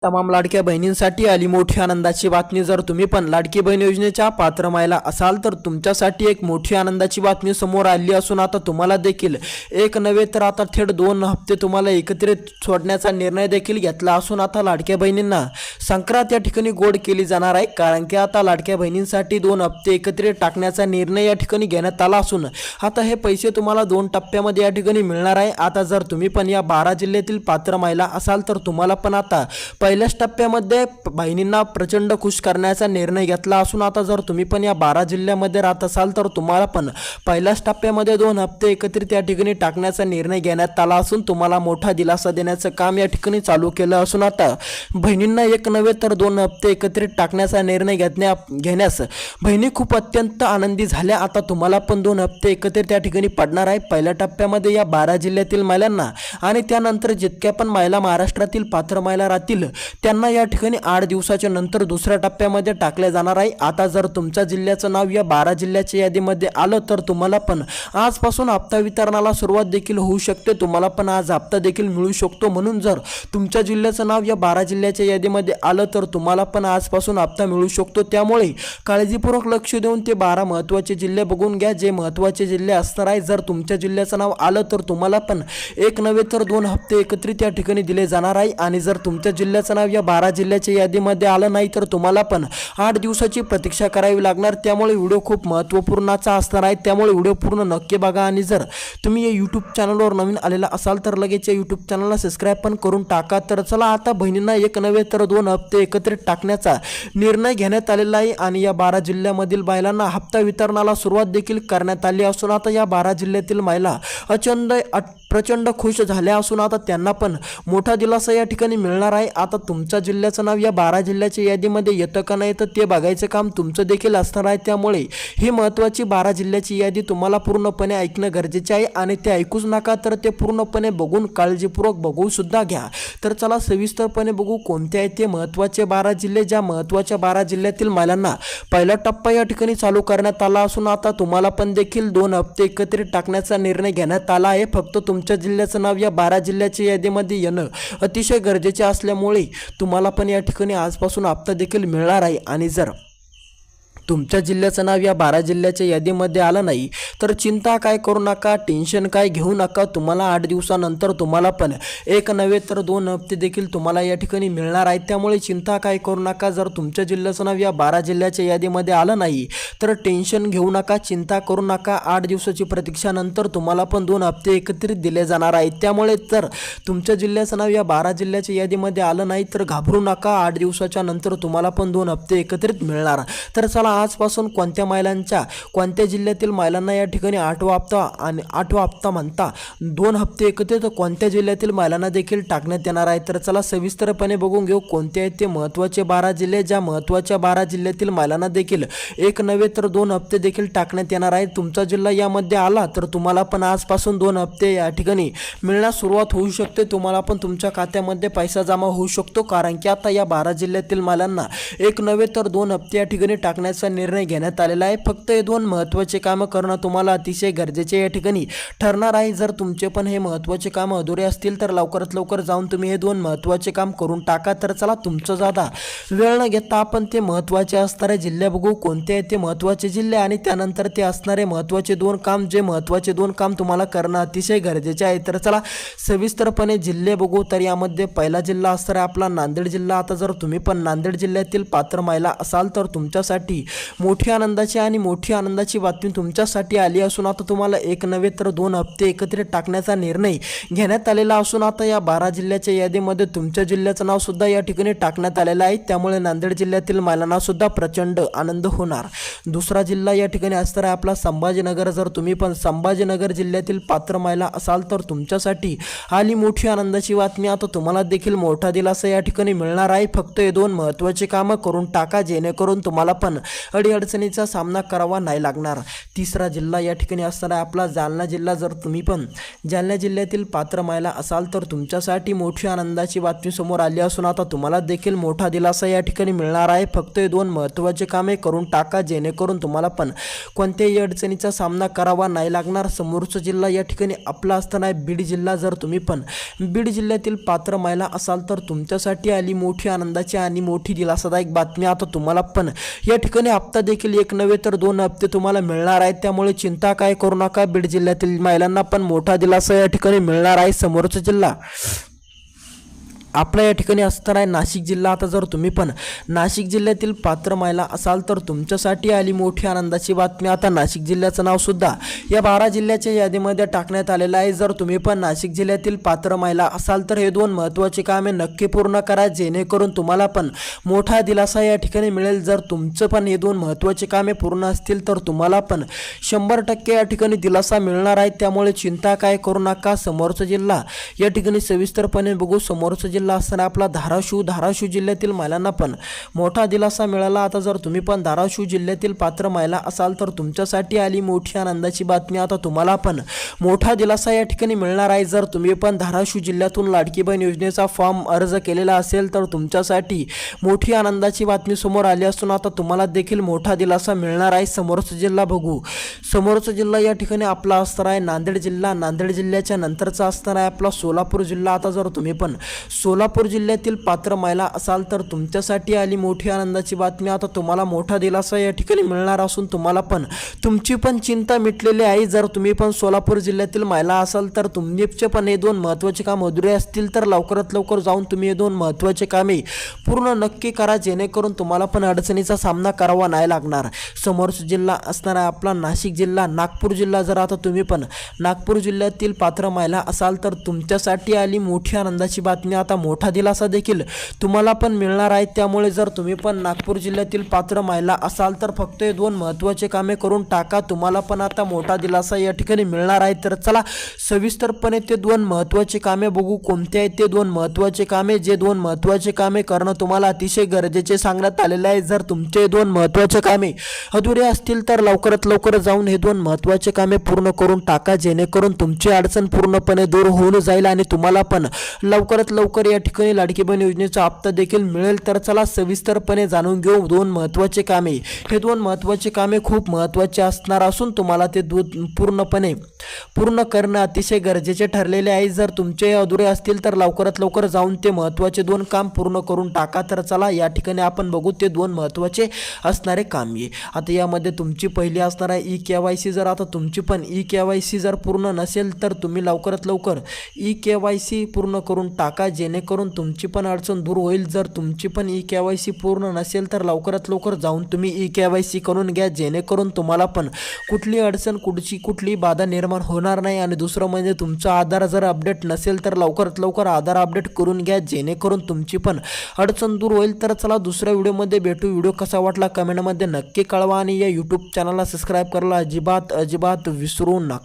तमाम लाडक्या बहिणींसाठी आली मोठी आनंदाची बातमी। जर तुम्ही पण लाडकी बहीण योजनेच्या पात्र महिला असाल तर तुमच्यासाठी एक मोठी आनंदाची बातमी समोर आली असून आता तुम्हाला देखील एक नव्हे तर आता थेट 2 हप्ते तुम्हाला एकत्रित सोडण्याचा निर्णय देखील घेतला असून आता लाडक्या बहिणींना संक्रांत या ठिकाणी गोड केली जाणार आहे। कारण की आता लाडक्या बहिणींसाठी 2 हप्ते एकत्रित टाकण्याचा निर्णय या ठिकाणी घेण्यात आला असून आता हे पैसे तुम्हाला 2 टप्प्यामध्ये या ठिकाणी मिळणार आहे। आता जर तुम्ही पण या 12 जिल्ह्यातील पात्र महिला असाल तर तुम्हाला पण आता पहिल्याच टप्प्यामध्ये बहिणींना प्रचंड खुश करण्याचा निर्णय घेतला असून आता जर तुम्ही पण या 12 जिल्ह्यामध्ये राहत असाल तर तुम्हाला पण पहिल्याच टप्प्यामध्ये 2 हप्ते एकत्रित या ठिकाणी टाकण्याचा निर्णय घेण्यात आला असून तुम्हाला मोठा दिलासा देण्याचं काम या ठिकाणी चालू केलं असून आता बहिणींना एक नव्हे तर 2 हप्ते एकत्रित टाकण्याचा निर्णय घेण्यास बहिणी खूप अत्यंत आनंदी झाल्या। आता तुम्हाला पण 2 हप्ते एकत्रित या ठिकाणी पडणार आहे पहिल्या टप्प्यामध्ये या 12 जिल्ह्यातील महिलांना आणि त्यानंतर जितक्या पण महिला महाराष्ट्रातील पात्र महिला राहतील त्यांना या ठिकाणी 8 दिवसाच्या नंतर दुसऱ्या टप्प्यामध्ये टाकले जाणार आहे। आता जर तुमच्या जिल्ह्याचं नाव या 12 जिल्ह्याच्या यादीमध्ये आलं तर तुम्हाला पण आजपासून हप्ता वितरणाला सुरुवात देखील होऊ शकते। तुम्हाला पण आज हप्ता देखील मिळू शकतो। म्हणून जर तुमच्या जिल्ह्याचं नाव या 12 जिल्ह्याच्या यादीमध्ये आलं तर तुम्हाला पण आजपासून हप्ता मिळू शकतो। त्यामुळे काळजीपूर्वक लक्ष देऊन ते 12 महत्त्वाचे जिल्हे बघून घ्या जे महत्त्वाचे जिल्हे असणार आहे। जर तुमच्या जिल्ह्याचं नाव आलं तर तुम्हाला पण एक नव्हे तर 2 हप्ते एकत्रित या ठिकाणी दिले जाणार आहे आणि जर तुमच्या जिल्ह्याचं नाव या 12 जिल्ह्याच्या यादीमध्ये आलं नाही तर तुम्हाला पण 8 दिवसाची प्रतीक्षा करावी लागणार। त्यामुळे व्हिडिओ खूप महत्त्वपूर्णचा असणार आहे। त्यामुळे व्हिडिओ पूर्ण नक्की बघा आणि जर तुम्ही या यूट्यूब चॅनलवर नवीन आलेला असाल तर लगेच या यूट्यूब चॅनलला सबस्क्राईब पण करून टाका। तर चला आता बहिणींना एक नव्हे तर 2 हप्ते एकत्रित टाकण्याचा निर्णय घेण्यात आलेला आहे आणि या 12 जिल्ह्यामधील महिलांना हप्ता वितरणाला सुरुवात देखील करण्यात आली असून आता या 12 जिल्ह्यातील महिला प्रचंड खुश झाल्या असून आता त्यांना पण मोठा दिलासा या ठिकाणी मिळणार आहे। आता तुमच्या जिल्ह्याचं नाव या 12 जिल्ह्याच्या यादीमध्ये येतं का नाही तर ते बघायचं काम तुमचं देखील असणार आहे। त्यामुळे ही महत्त्वाची 12 जिल्ह्याची यादी तुम्हाला पूर्णपणे ऐकणं गरजेचे आहे आणि ते ऐकूच नका तर ते पूर्णपणे बघून काळजीपूर्वक बघू सुद्धा घ्या। तर चला सविस्तरपणे बघू कोणते आहेत ते महत्त्वाचे 12 जिल्हे। ज्या महत्त्वाच्या 12 जिल्ह्यातील महिलांना पहिला टप्पा या ठिकाणी चालू करण्यात आला असून आता तुम्हाला पण देखील 2 हप्ते एकत्रित टाकण्याचा निर्णय घेण्यात आला आहे। फक्त तुमच्या जिल्ह्याचं नाव या 12 जिल्ह्याच्या यादीमध्ये येणं अतिशय गरजेचे असल्यामुळे तुम्हाला पण या ठिकाणी आजपासून हप्ता देखील मिळणार आहे आणि जर तुमच्या जिल्ह्याचं नाव या 12 जिल्ह्याच्या यादीमध्ये आलं नाही तर चिंता काय करू नका, टेन्शन काय घेऊ नका। तुम्हाला 8 दिवसानंतर तुम्हाला पण एक नव्हे तर 2 हप्ते देखील तुम्हाला या ठिकाणी मिळणार आहेत। त्यामुळे चिंता काय करू नका। जर तुमच्या जिल्ह्याचं नाव या 12 जिल्ह्याच्या यादीमध्ये आलं नाही तर टेन्शन घेऊ नका, चिंता करू नका। 8 दिवसाची प्रतीक्षानंतर तुम्हाला पण 2 हप्ते एकत्रित दिले जाणार आहेत। त्यामुळे जर तुमच्या जिल्ह्याचं नाव या 12 जिल्ह्याच्या यादीमध्ये आलं नाही तर घाबरू नका। 8 दिवसाच्या नंतर तुम्हाला पण 2 हप्ते एकत्रित मिळणार। तर चला आजपासून कोणत्या जिल्ह्यातील महिलांना या ठिकाणी 8वा हप्ता आणि 8वा हप्ता म्हणता 2 हप्ते एकत्रित कोणत्या जिल्ह्यातील महिलांना देखील टाकण्यात येणार आहे। तर चला सविस्तरपणे बघून घेऊ कोणते आहेत ते महत्त्वाचे 12 जिल्हे। ज्या महत्त्वाच्या 12 जिल्ह्यातील महिलांना देखील एक नव्हे तर 2 हप्ते देखील टाकण्यात येणार आहे। तुमचा जिल्हा यामध्ये आला तर तुम्हाला पण आजपासून 2 हप्ते या ठिकाणी मिळण्यास सुरुवात होऊ शकते। तुम्हाला पण तुमच्या खात्यामध्ये पैसा जमा होऊ शकतो कारण की आता या 12 जिल्ह्यातील महिलांना एक नव्हे तर 2 हप्ते या ठिकाणी टाकण्याचा निर्णय घेण्यात आलेला आहे। फक्त हे 2 महत्त्वाचे कामं करणं तुम्हाला अतिशय गरजेचे या ठिकाणी ठरणार आहे। जर तुमचे पण हे महत्त्वाचे काम अधुरे असतील तर लवकरात लवकर जाऊन तुम्ही हे 2 महत्त्वाचे काम करून टाका। तर चला तुमचं जादा वेळ न घेता आपण ते महत्त्वाचे असणारे जिल्हे बघू कोणते आहेत ते महत्त्वाचे जिल्हे आणि त्यानंतर ते असणारे महत्त्वाचे 2 काम जे महत्त्वाचे 2 काम तुम्हाला करणं अतिशय गरजेचे आहे। तर चला सविस्तरपणे जिल्हे बघू। तर यामध्ये पहिला जिल्हा असणार आहे आपला नांदेड जिल्हा। आता जर तुम्ही पण नांदेड जिल्ह्यातील पात्र महिला असाल तर तुमच्यासाठी मोठी आनंदाची बातमी तुमच्यासाठी आली असून आता तुम्हाला एक नव्हे तर 2 हप्ते एकत्रित टाकण्याचा निर्णय घेण्यात आलेला असून आता या 12 जिल्ह्याच्या यादीमध्ये तुमच्या जिल्ह्याचं नाव सुद्धा या ठिकाणी टाकण्यात आलेलं आहे। त्यामुळे नांदेड जिल्ह्यातील महिलांना सुद्धा प्रचंड आनंद होणार। दुसरा जिल्हा या ठिकाणी असणार आहे आपला संभाजीनगर। जर तुम्ही पण संभाजीनगर जिल्ह्यातील पात्र महिला असाल तर तुमच्यासाठी आली मोठी आनंदाची बातमी। आता तुम्हाला देखील मोठा दिलासा या ठिकाणी मिळणार आहे। फक्त हे 2 महत्त्वाचे कामं करून टाका जेणेकरून तुम्हाला पण अडीअडचणीचा सामना करावा नाही लागणार. तिसरा जिल्हा या ठिकाणी असणार आहे आपला जालना जिल्हा. जर तुम्ही पण जालना जिल्ह्यातील पात्र महिला असाल तर तुमच्यासाठी मोठी आनंदाची बातमी समोर आली असून आता तुम्हाला देखील मोठा दिलासा या ठिकाणी मिळणार आहे. फक्त हे 2 महत्त्वाचे कामे करून टाका जेणेकरून तुम्हाला पण कोणत्याही अडचणीचा सामना करावा नाही लागणार. समोरचा जिल्हा या ठिकाणी आपला असताना आहे बीड जिल्हा. जर तुम्ही पण बीड जिल्ह्यातील पात्र महिला असाल तर तुमच्यासाठी आली मोठी आनंदाची आणि मोठी दिलासादायक बातमी. आता तुम्हाला पण या ठिकाणी हप्ता देखील एक नव्हे तर 2 हप्ते तुम्हाला मिळणार आहेत. त्यामुळे चिंता काय करू नका. बीड जिल्ह्यातील महिलांना पण मोठा दिलासा या ठिकाणी मिळणार आहे. समोरचा जिल्हा आपला या ठिकाणी असणार आहे नाशिक जिल्हा. आता जर तुम्ही पण नाशिक जिल्ह्यातील पात्र महिला असाल तर तुमच्यासाठी आली मोठी आनंदाची बातमी. आता नाशिक जिल्ह्याचं नाव सुद्धा या 12 जिल्ह्याच्या यादीमध्ये टाकण्यात आलेलं आहे. जर तुम्ही पण नाशिक जिल्ह्यातील पात्र महिला असाल तर हे 2 महत्त्वाची कामे नक्की पूर्ण करा जेणेकरून तुम्हाला पण मोठा दिलासा या ठिकाणी मिळेल. जर तुमचं पण हे 2 महत्त्वाची कामे पूर्ण असतील तर तुम्हाला पण 100% या ठिकाणी दिलासा मिळणार आहे. त्यामुळे चिंता काय करू नका. समोरचा जिल्हा या ठिकाणी सविस्तरपणे बघू. समोरचा जिल्हा असताना आपला धाराशिव जिल्ह्यातील महिलांना पण मोठा दिलासा मिळाला. आता जर तुम्ही पण धाराशिव जिल्ह्यातील पात्र महिला असाल तर तुमच्यासाठी आली मोठी आनंदाची बातमी. आता तुम्हाला पण मोठा दिलासा या ठिकाणी मिळणार आहे. जर तुम्ही पण धाराशिव जिल्ह्यातून लाडकी बहीण योजनेचा फॉर्म अर्ज केलेला असेल तर तुमच्यासाठी मोठी आनंदाची बातमी समोर आली असून आता तुम्हाला देखील मोठा दिलासा मिळणार आहे. समोरचा जिल्हा बघू. समोरचा जिल्हा या ठिकाणी आपला असणार आहे नांदेड जिल्हा. नांदेड जिल्ह्याच्या नंतरचा असणार आहे आपला सोलापूर जिल्हा. आता जर तुम्ही पण सोलापूर जिल्ह्यातील पात्र महिला असाल तर तुमच्यासाठी आली मोठी आनंदाची बातमी. आता तुम्हाला मोठा दिलासा या ठिकाणी मिळणार असून तुम्हाला पण तुमची पण चिंता मिटलेली आहे. जर तुम्ही पण सोलापूर जिल्ह्यातील महिला असाल तर तुमचे पण हे 2 महत्त्वाचे काम अधुरे असतील तर लवकरात लवकर जाऊन तुम्ही हे 2 महत्त्वाचे कामे पूर्ण नक्की करा जेणेकरून तुम्हाला पण अडचणीचा सामना करावा नाही लागणार. समोरचा जिल्हा असणार आहे आपला नाशिक जिल्हा. नागपूर जिल्हा. जर आता तुम्ही पण नागपूर जिल्ह्यातील पात्र महिला असाल तर तुमच्यासाठी आली मोठी आनंदाची बातमी. आता मोठा दिलासा देखील तुम्हाला पण मिळणार आहे. त्यामुळे जर तुम्ही पण नागपूर जिल्ह्यातील पात्र महिला असाल तर फक्त हे 2 महत्त्वाचे कामे करून टाका. तुम्हाला पण आता मोठा दिलासा या ठिकाणी मिळणार आहे. तर चला सविस्तरपणे ते 2 महत्त्वाचे कामे बघू. कोणते आहेत ते 2 महत्त्वाचे कामे. जे 2 महत्त्वाचे कामे करणं तुम्हाला अतिशय गरजेचे सांगण्यात आलेले आहे. जर तुमचे 2 महत्त्वाचे कामे अधुरे असतील तर लवकरात लवकर जाऊन हे 2 महत्त्वाचे कामे पूर्ण करून टाका जेणेकरून तुमची अडचण पूर्णपणे दूर होऊन जाईल आणि तुम्हाला पण लवकरात लवकर या ठिकाणी लाडकी बहीण योजनेचा हप्ता देखील मिळेल. तर चला सविस्तरपणे जाणून घेऊ 2 महत्त्वाचे कामे. हे 2 महत्त्वाचे कामे खूप महत्त्वाचे असणार असून तुम्हाला ते पूर्णपणे पूर्ण करणं अतिशय गरजेचे ठरलेले आहे. जर तुमचे अधुरे असतील तर लवकरात लवकर जाऊन ते महत्त्वाचे 2 काम पूर्ण करून टाका. तर चला या ठिकाणी आपण बघू ते 2 महत्त्वाचे असणारे कामे. आता यामध्ये तुमची पहिली असणार आहे ई-KYC. जर आता तुमची पण ई-KYC जर पूर्ण नसेल तर तुम्ही लवकरात लवकर ई-KYC पूर्ण करून टाका जेणेकरून तुमची पण अडचण दूर होईल. जर तुमची पण ई-KYC पूर्ण नसेल तर लवकरात लवकर जाऊन तुम्ही ई-KYC करून घ्या जेणेकरून तुम्हाला पण कुठली अडचण कुठली बाधा निर्माण होणार नाही. आणि दुसरं म्हणजे तुमचा आधार जर अपडेट नसेल तर लवकरात लवकर आधार अपडेट करून घ्या जेणेकरून तुमची पण अडचण दूर होईल. तर चला दुसऱ्या व्हिडिओमध्ये भेटू. व्हिडिओ कसा वाटला कमेंटमध्ये नक्की कळवा आणि या यूट्यूब चॅनलला सबस्क्राईब करायला अजिबात विसरू नका.